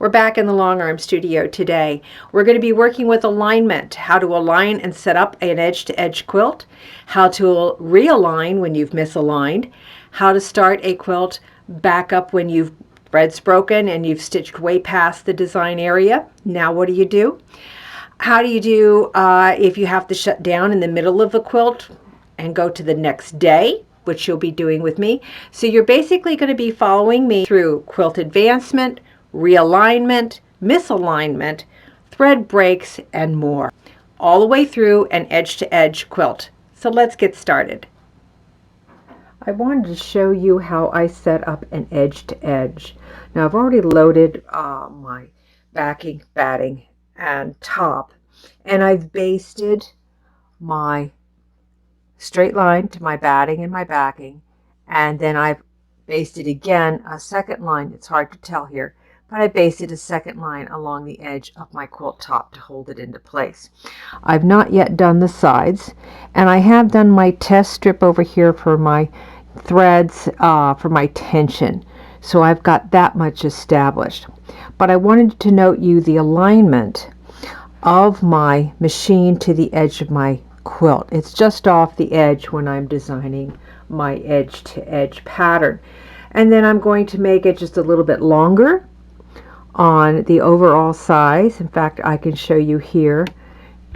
We're back in the Longarm studio today. We're going to be working with alignment, how to align and set up an edge-to-edge quilt, how to realign when you've misaligned, how to start a quilt back up when you've thread's broken and you've stitched way past the design area. Now what do? How do you do if you have to shut down in the middle of a quilt and go to the next day, which you'll be doing with me. So you're basically going to be following me through quilt advancement, realignment, misalignment, thread breaks, and more, all the way through an edge-to-edge quilt. So let's get started. I wanted to show you how I set up an edge-to-edge. Now I've already loaded my backing, batting, and top, and I've basted my straight line to my batting and my backing, and then I've basted again a second line. It's hard to tell here, but I basted a second line along the edge of my quilt top to hold it into place. I've not yet done the sides, and I have done my test strip over here for my threads for my tension, so I've got that much established. But I wanted to note you the alignment of my machine to the edge of my quilt. It's just off the edge when I'm designing my edge-to-edge pattern. And then I'm going to make it just a little bit longer on the overall size. In fact, I can show you here.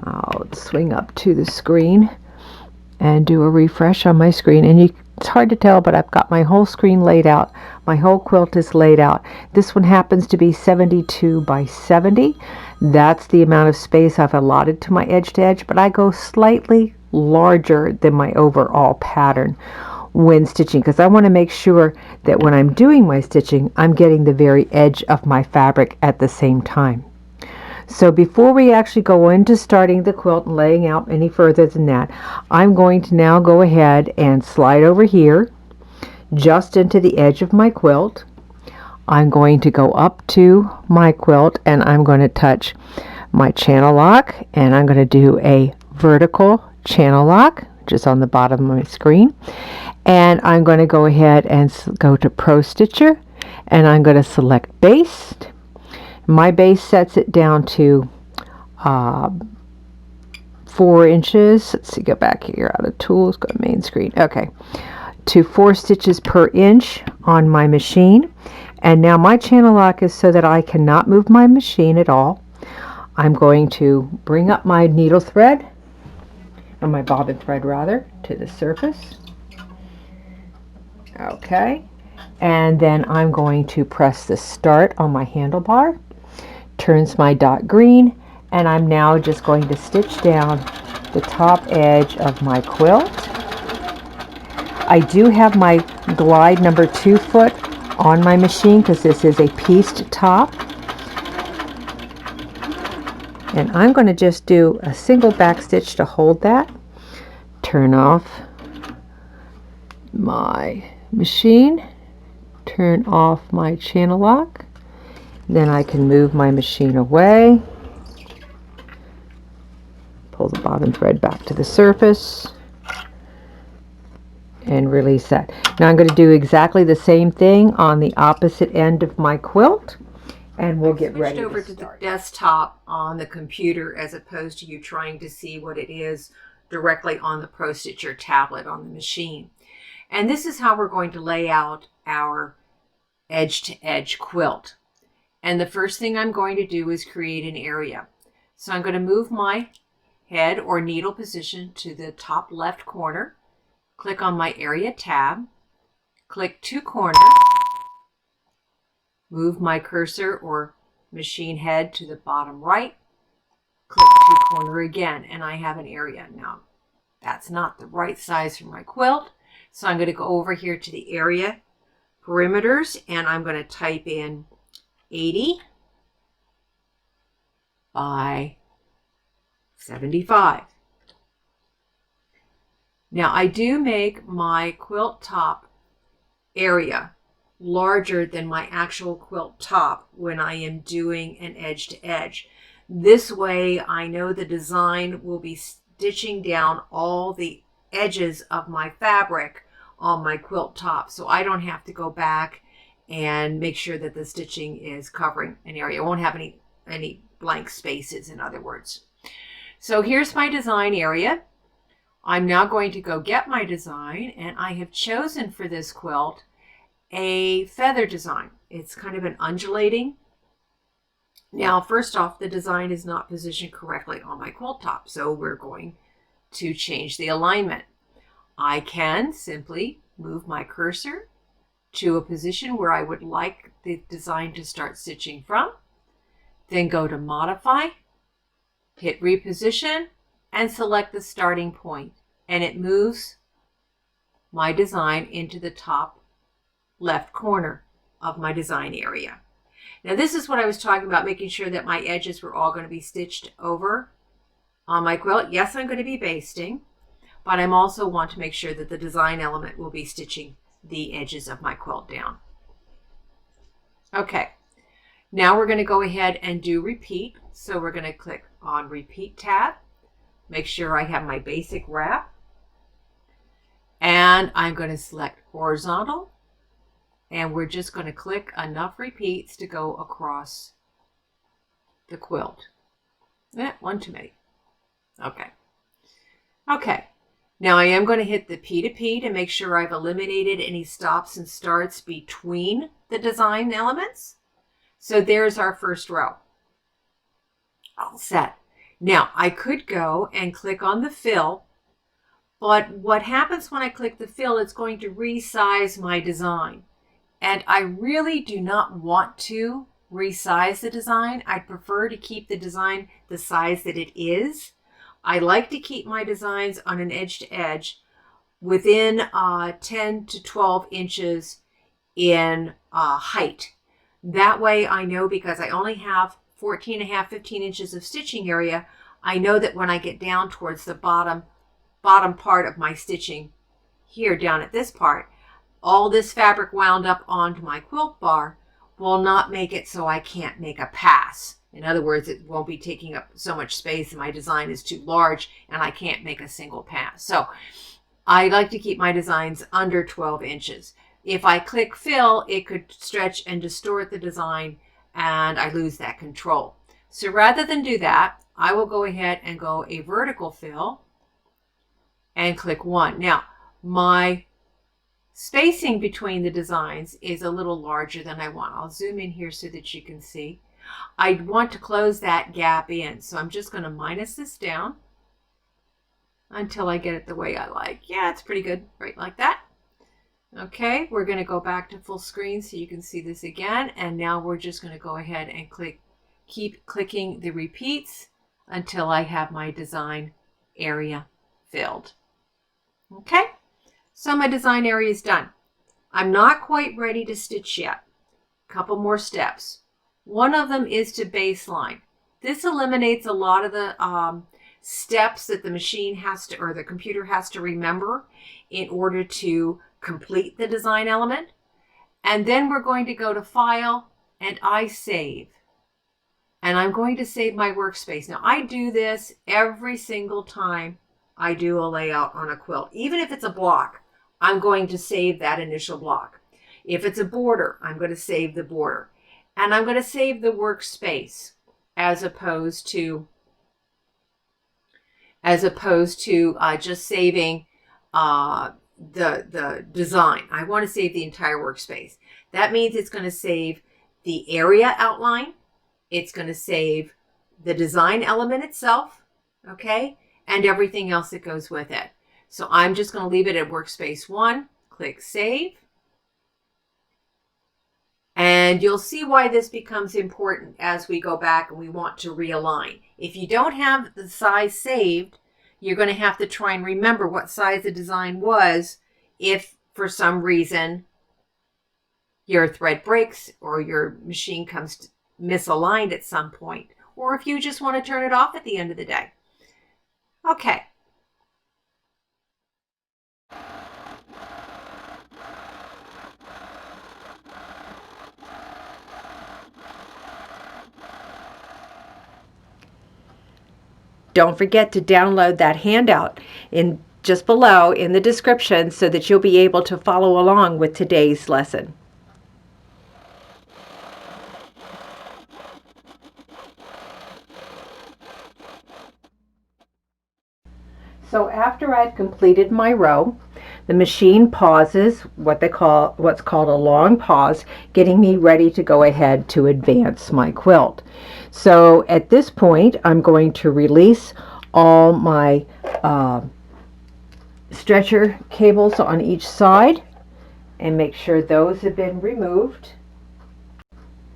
I'll swing up to the screen and do a refresh on my screen, and it's hard to tell, but I've got my whole screen laid out. My whole quilt is laid out. This one happens to be 72 by 70. That's the amount of space I've allotted to my edge to edge, but I go slightly larger than my overall pattern when stitching, because I want to make sure that when I'm doing my stitching, I'm getting the very edge of my fabric at the same time. So before we actually go into starting the quilt and laying out any further than that, I'm going to now go ahead and slide over here just into the edge of my quilt. I'm going to go up to my quilt and I'm going to touch my channel lock, and I'm going to do a vertical channel lock just on the bottom of my screen, and I'm going to go ahead and go to ProStitcher, and I'm going to select baste. My base sets it down to 4 inches. Let's see, go back here out of tools, go to main screen. Okay, to 4 stitches per inch on my machine. And now my channel lock is so that I cannot move my machine at all. I'm going to bring up my needle thread, or my bobbin thread rather, to the surface. Okay, and then I'm going to press the start on my handlebar. Turns my dot green, and I'm now just going to stitch down the top edge of my quilt. I do have my glide number 2 foot on my machine because this is a pieced top, and I'm going to just do a single back stitch to hold that. Turn off my machine, turn off my channel lock. Then I can move my machine away, pull the bobbin thread back to the surface, and release that. Now I'm going to do exactly the same thing on the opposite end of my quilt, and we'll get ready to start. The desktop on the computer as opposed to you trying to see what it is directly on the ProStitcher tablet on the machine. And this is how we're going to lay out our edge-to-edge quilt. And the first thing I'm going to do is create an area. So I'm going to move my head or needle position to the top left corner. Click on my area tab. Click 2 corners. Move my cursor or machine head to the bottom right. Click 2 corner again, and I have an area. Now, that's not the right size for my quilt. So I'm going to go over here to the area perimeters, and I'm going to type in 80 by 75. Now I do make my quilt top area larger than my actual quilt top when I am doing an edge to edge. This way I know the design will be stitching down all the edges of my fabric on my quilt top, so I don't have to go back and make sure that the stitching is covering an area. It won't have any blank spaces, in other words. So here's my design area. I'm now going to go get my design, and I have chosen for this quilt a feather design. It's kind of an undulating. Now, first off, the design is not positioned correctly on my quilt top, so we're going to change the alignment. I can simply move my cursor to a position where I would like the design to start stitching from, then go to Modify, hit Reposition, and select the starting point, and it moves my design into the top left corner of my design area. Now this is what I was talking about, making sure that my edges were all going to be stitched over on my quilt. Yes, I'm going to be basting, but I'm also want to make sure that the design element will be stitching the edges of my quilt down. Okay, now we're going to go ahead and do repeat. So we're going to click on Repeat tab, make sure I have my basic wrap, and I'm going to select horizontal, and we're just going to click enough repeats to go across the quilt. One too many. Okay. Okay. Now I am going to hit the P to P to make sure I've eliminated any stops and starts between the design elements. So there's our first row. All set. Now I could go and click on the fill, but what happens when I click the fill, it's going to resize my design. And I really do not want to resize the design. I'd prefer to keep the design the size that it is. I like to keep my designs on an edge to edge within 10 to 12 inches in height. That way I know, because I only have 14.5, 15 inches of stitching area, I know that when I get down towards the bottom part of my stitching here down at this part, all this fabric wound up onto my quilt bar will not make it so I can't make a pass. In other words, it won't be taking up so much space and my design is too large and I can't make a single pass. So I like to keep my designs under 12 inches. If I click fill, it could stretch and distort the design and I lose that control. So rather than do that, I will go ahead and go a vertical fill and click 1. Now, my spacing between the designs is a little larger than I want. I'll zoom in here so that you can see. I want to close that gap in, so I'm just going to minus this down until I get it the way I like. Yeah, it's pretty good, right like that. Okay, we're going to go back to full screen so you can see this again, and now we're just going to go ahead and keep clicking the repeats until I have my design area filled. Okay, so my design area is done. I'm not quite ready to stitch yet. A couple more steps. One of them is to baseline. This eliminates a lot of the steps that the machine has to, or the computer has to remember in order to complete the design element. And then we're going to go to File and I Save. And I'm going to save my workspace. Now I do this every single time I do a layout on a quilt. Even if it's a block, I'm going to save that initial block. If it's a border, I'm going to save the border. And I'm going to save the workspace as opposed to just saving the design. I want to save the entire workspace. That means it's going to save the area outline. It's going to save the design element itself, okay, and everything else that goes with it. So I'm just going to leave it at workspace 1, click Save. And you'll see why this becomes important as we go back and we want to realign. If you don't have the size saved, you're going to have to try and remember what size the design was if for some reason your thread breaks or your machine comes misaligned at some point, or if you just want to turn it off at the end of the day. Okay. Don't forget to download that handout in just below in the description so that you'll be able to follow along with today's lesson. So after I've completed my row, the machine pauses, what's called a long pause, getting me ready to go ahead to advance my quilt. So at this point, I'm going to release all my stretcher cables on each side and make sure those have been removed.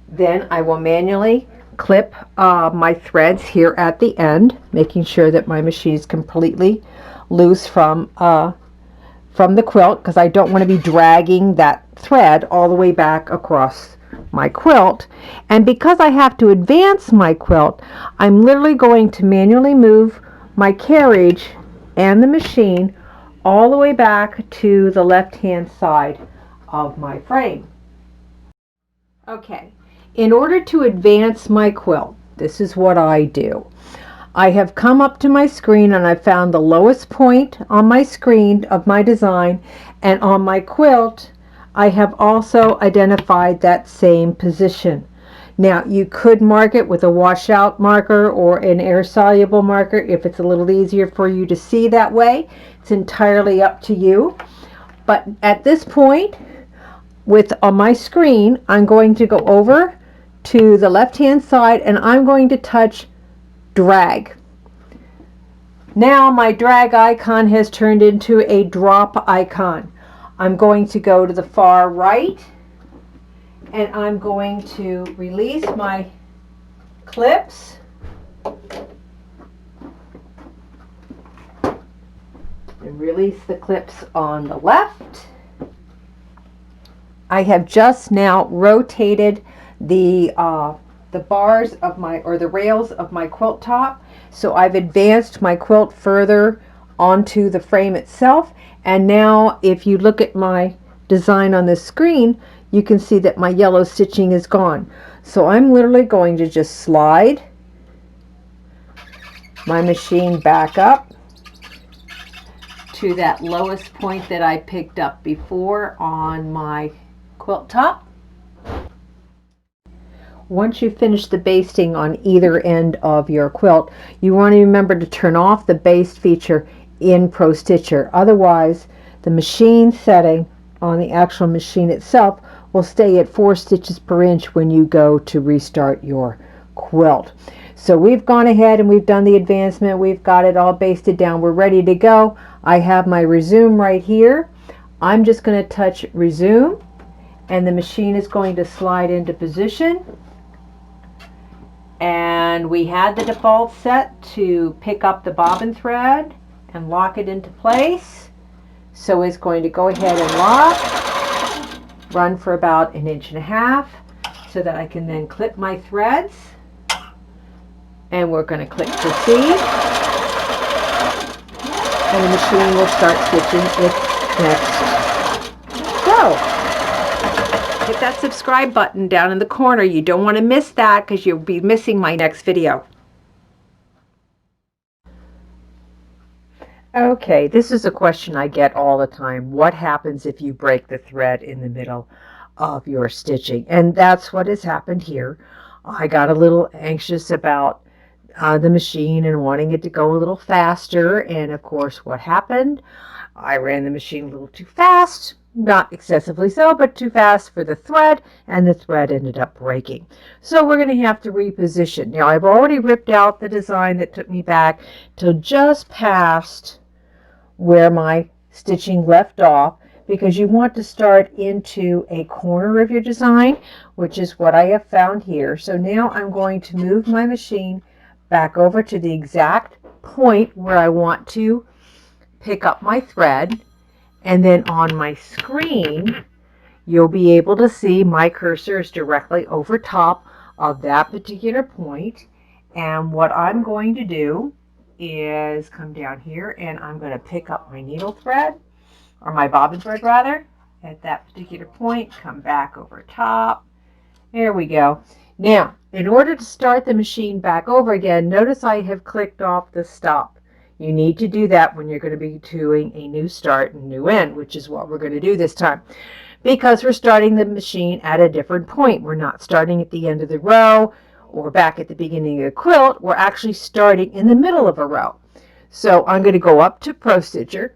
Then I will manually clip my threads here at the end, making sure that my machine is completely loose from the quilt, because I don't want to be dragging that thread all the way back across my quilt. And because I have to advance my quilt, I'm literally going to manually move my carriage and the machine all the way back to the left-hand side of my frame. Okay, in order to advance my quilt, this is what I do. I have come up to my screen and I found the lowest point on my screen of my design, and on my quilt I have also identified that same position. Now you could mark it with a washout marker or an air soluble marker if it's a little easier for you to see that way. It's entirely up to you. But at this point, on my screen, I'm going to go over to the left hand side and I'm going to touch drag. Now my drag icon has turned into a drop icon. I'm going to go to the far right and I'm going to release my clips and release the clips on the left. I have just now rotated the bars of the rails of my quilt top. So I've advanced my quilt further onto the frame itself. And now if you look at my design on this screen, you can see that my yellow stitching is gone. So I'm literally going to just slide my machine back up to that lowest point that I picked up before on my quilt top. Once you finish the basting on either end of your quilt, you want to remember to turn off the baste feature in ProStitcher. Otherwise, the machine setting on the actual machine itself will stay at 4 stitches per inch when you go to restart your quilt. So we've gone ahead and we've done the advancement. We've got it all basted down. We're ready to go. I have my resume right here. I'm just going to touch resume and the machine is going to slide into position. And we had the default set to pick up the bobbin thread and lock it into place. So it's going to go ahead and lock, run for about 1.5 inches so that I can then clip my threads. And we're going to click proceed. And the machine will start stitching its next row. Hit that subscribe button down in the corner. You don't want to miss that because you'll be missing my next video. Okay, this is a question I get all the time. What happens if you break the thread in the middle of your stitching? And that's what has happened here. I got a little anxious about the machine and wanting it to go a little faster. And of course, what happened? I ran the machine a little too fast. Not excessively so, but too fast for the thread, and the thread ended up breaking. So we're going to have to reposition. Now I've already ripped out the design that took me back to just past where my stitching left off, because you want to start into a corner of your design, which is what I have found here. So now I'm going to move my machine back over to the exact point where I want to pick up my thread. And then on my screen, you'll be able to see my cursor is directly over top of that particular point. And what I'm going to do is come down here and I'm going to pick up my needle thread, or my bobbin thread rather, at that particular point, come back over top. There we go. Now, in order to start the machine back over again, notice I have clicked off the stop. You need to do that when you're going to be doing a new start and new end, which is what we're going to do this time. Because we're starting the machine at a different point. We're not starting at the end of the row or back at the beginning of the quilt. We're actually starting in the middle of a row. So I'm going to go up to ProStitcher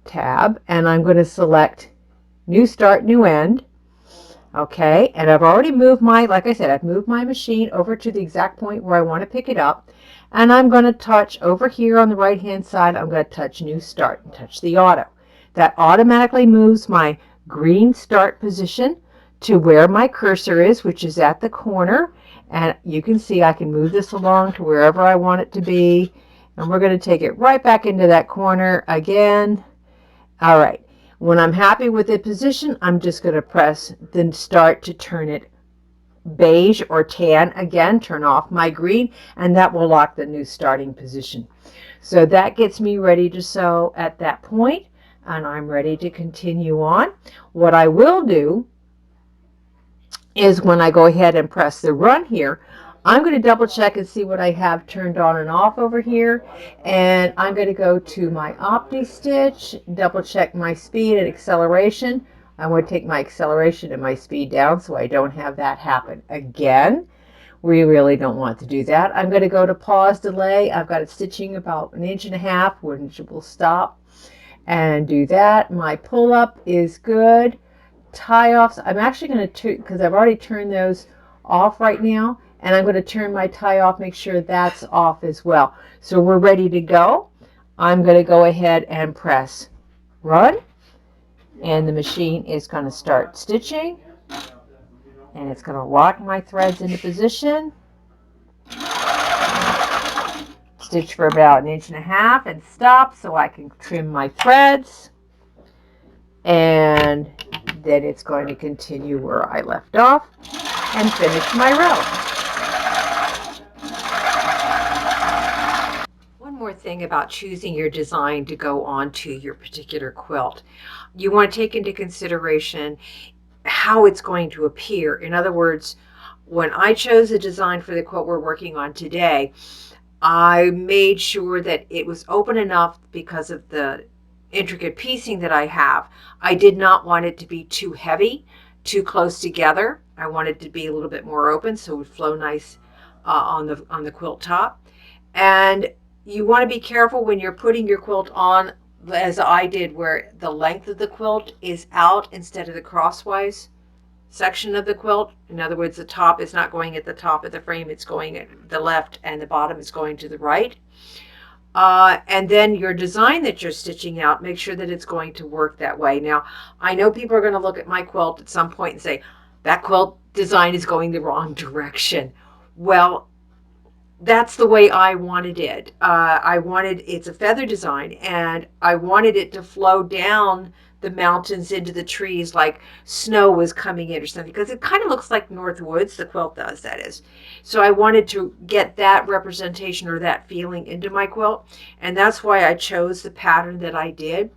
tab, and I'm going to select New Start, New End. Okay, and I've already moved my, like I said, I've moved my machine over to the exact point where I want to pick it up. And I'm going to touch over here on the right hand side, I'm going to touch New Start and touch the auto. That automatically moves my green start position to where my cursor is, which is at the corner. And you can see I can move this along to wherever I want it to be. And we're going to take it right back into that corner again. All right. When I'm happy with the position, I'm just going to press the start to turn it beige or tan. Again, turn off my green, and that will lock the new starting position. So that gets me ready to sew at that point, and I'm ready to continue on. What I will do is when I go ahead and press the run here, I'm going to double check and see what I have turned on and off over here. And I'm going to go to my Opti Stitch, double check my speed and acceleration. I want to take my acceleration and my speed down so I don't have that happen again. We really don't want to do that. I'm going to go to pause delay. I've got it stitching about 1.5 inches, which will stop and do that. My pull up is good. Tie offs, I'm actually going to, because I've already turned those off right now, and I'm going to turn my tie off, make sure that's off as well. So we're ready to go. I'm going to go ahead and press run, and the machine is going to start stitching, and it's going to lock my threads into position. Stitch for about 1.5 inches and stop so I can trim my threads. And then it's going to continue where I left off and finish my row. One more thing about choosing your design to go onto your particular quilt. You want to take into consideration how it's going to appear. In other words, when I chose a design for the quilt we're working on today, I made sure that it was open enough because of the intricate piecing that I have. I did not want it to be too heavy, too close together. I wanted it to be a little bit more open so it would flow nice on the quilt top. And you want to be careful when you're putting your quilt on, as I did, where the length of the quilt is out instead of the crosswise section of the quilt. In other words, the top is not going at the top of the frame, it's going at the left, and the bottom is going to the right. And then your design that you're stitching out, make sure that it's going to work that way. Now, I know people are going to look at my quilt at some point and say, that quilt design is going the wrong direction. Well, that's the way I wanted it. It's a feather design, and I wanted it to flow down the mountains into the trees like snow was coming in or something, because it kind of looks like North Woods, the quilt does, that is. So I wanted to get that representation or that feeling into my quilt, and that's why I chose the pattern that I did.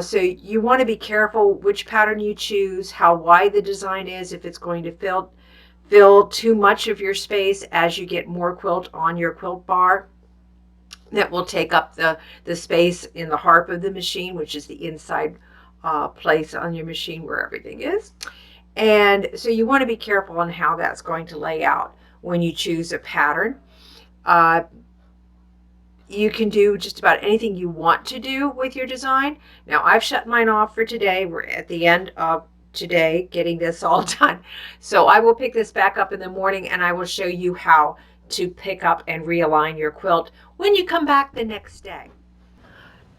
So you want to be careful which pattern you choose, how wide the design is, if it's going to fill too much of your space as you get more quilt on your quilt bar. That will take up the space in the harp of the machine, which is the inside place on your machine where everything is. And so you want to be careful on how that's going to lay out when you choose a pattern. You can do just about anything you want to do with your design. Now, I've shut mine off for today. We're at the end of today getting this all done. So I will pick this back up in the morning, and I will show you how to pick up and realign your quilt when you come back the next day.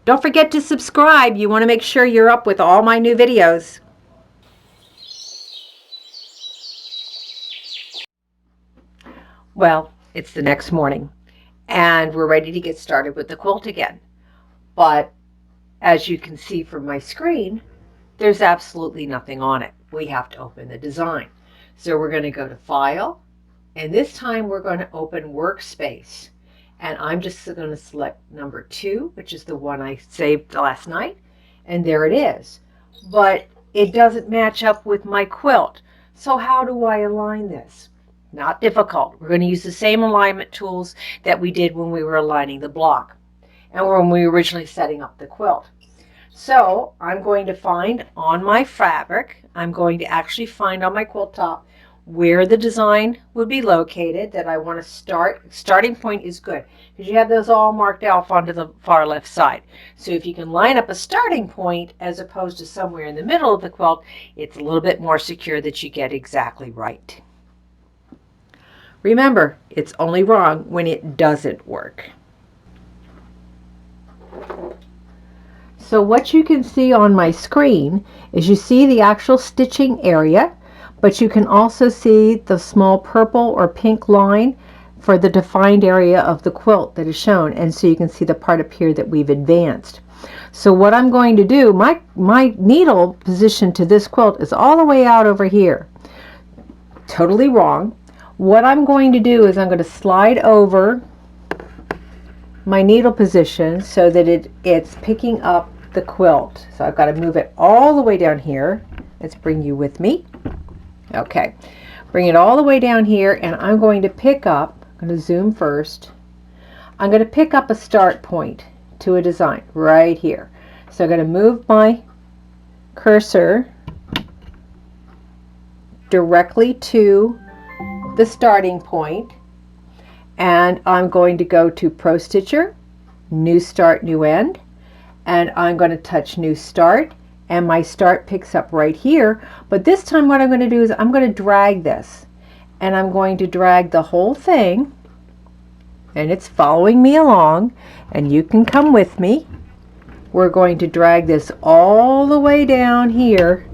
Don't forget to subscribe. You want to make sure you're up with all my new videos. Well, it's the next morning, and we're ready to get started with the quilt again. But as you can see from my screen, there's absolutely nothing on it. We have to open the design. So we're going to go to File, and this time we're going to open Workspace. And I'm just going to select number 2, which is the one I saved last night. And there it is. But it doesn't match up with my quilt. So how do I align this? Not difficult. We're going to use the same alignment tools that we did when we were aligning the block and when we were originally setting up the quilt. So I'm going to find on my fabric, I'm going to actually find on my quilt top where the design would be located that I want to start. Starting point is good because you have those all marked off onto the far left side. So if you can line up a starting point as opposed to somewhere in the middle of the quilt, it's a little bit more secure that you get exactly right. Remember, it's only wrong when it doesn't work. So what you can see on my screen is you see the actual stitching area, but you can also see the small purple or pink line for the defined area of the quilt that is shown. And so you can see the part up here that we've advanced. So what I'm going to do, my needle position to this quilt is all the way out over here. Totally wrong. What I'm going to do is I'm going to slide over my needle position so that it's picking up the quilt. So I've got to move it all the way down here. Let's bring you with me. Okay, bring it all the way down here, and I'm going to pick up, I'm going to zoom first. I'm going to pick up a start point to a design right here. So I'm going to move my cursor directly to the starting point, and I'm going to go to ProStitcher, New Start, New End, and I'm going to touch New Start, and my start picks up right here. But this time what I'm going to do is I'm going to drag this, and I'm going to drag the whole thing, and it's following me along, and you can come with me. We're going to drag this all the way down here.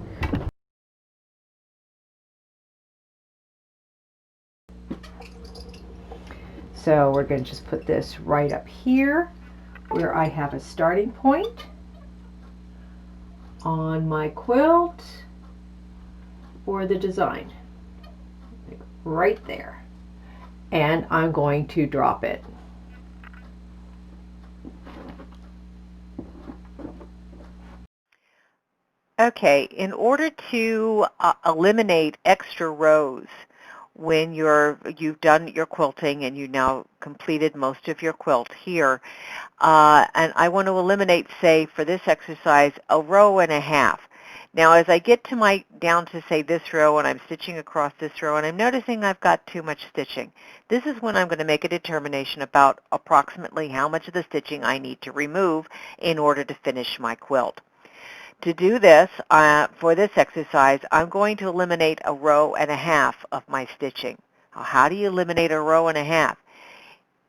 So we're going to just put this right up here where I have a starting point on my quilt for the design. Right there. And I'm going to drop it. Okay, in order to eliminate extra rows when you've done your quilting and you now completed most of your quilt here, and I want to eliminate, say, for this exercise, a row and a half. Now, as I get to down to, say, this row, and I'm stitching across this row, and I'm noticing I've got too much stitching, this is when I'm going to make a determination about approximately how much of the stitching I need to remove in order to finish my quilt. To do this, for this exercise, I'm going to eliminate a row and a half of my stitching. How do you eliminate a row and a half?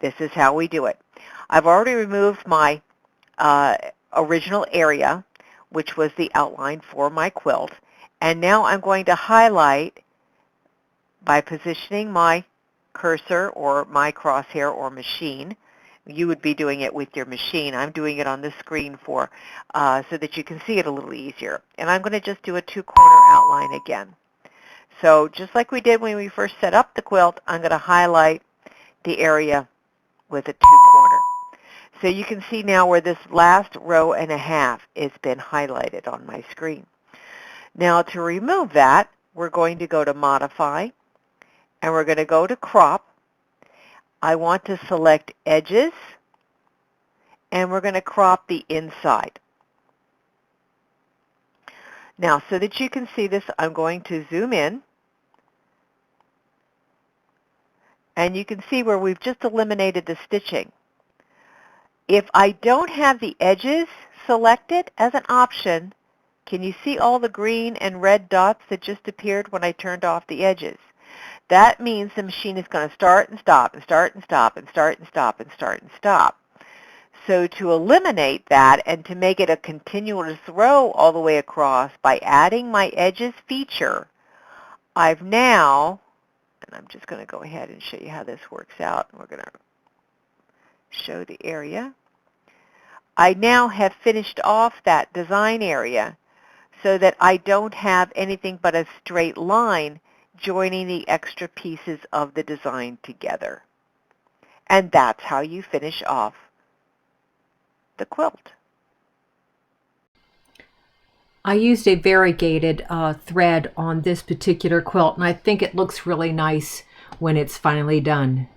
This is how we do it. I've already removed my original area, which was the outline for my quilt, and now I'm going to highlight by positioning my cursor or my crosshair or machine. You would be doing it with your machine. I'm doing it on the screen so that you can see it a little easier. And I'm going to just do a two-corner outline again. So just like we did when we first set up the quilt, I'm going to highlight the area with a two-corner. So you can see now where this last row and a half has been highlighted on my screen. Now to remove that, we're going to go to Modify, and we're going to go to Crop. I want to select Edges, and we're going to crop the inside. Now, so that you can see this, I'm going to zoom in, and you can see where we've just eliminated the stitching. If I don't have the edges selected as an option, can you see all the green and red dots that just appeared when I turned off the edges? That means the machine is going to start and stop and start and stop and start and stop and start and stop. So to eliminate that and to make it a continuous row all the way across by adding my edges feature, I've now, and I'm just going to go ahead and show you how this works out. We're going to show the area. I now have finished off that design area so that I don't have anything but a straight line joining the extra pieces of the design together. And that's how you finish off the quilt. I used a variegated thread on this particular quilt, and I think it looks really nice when it's finally done.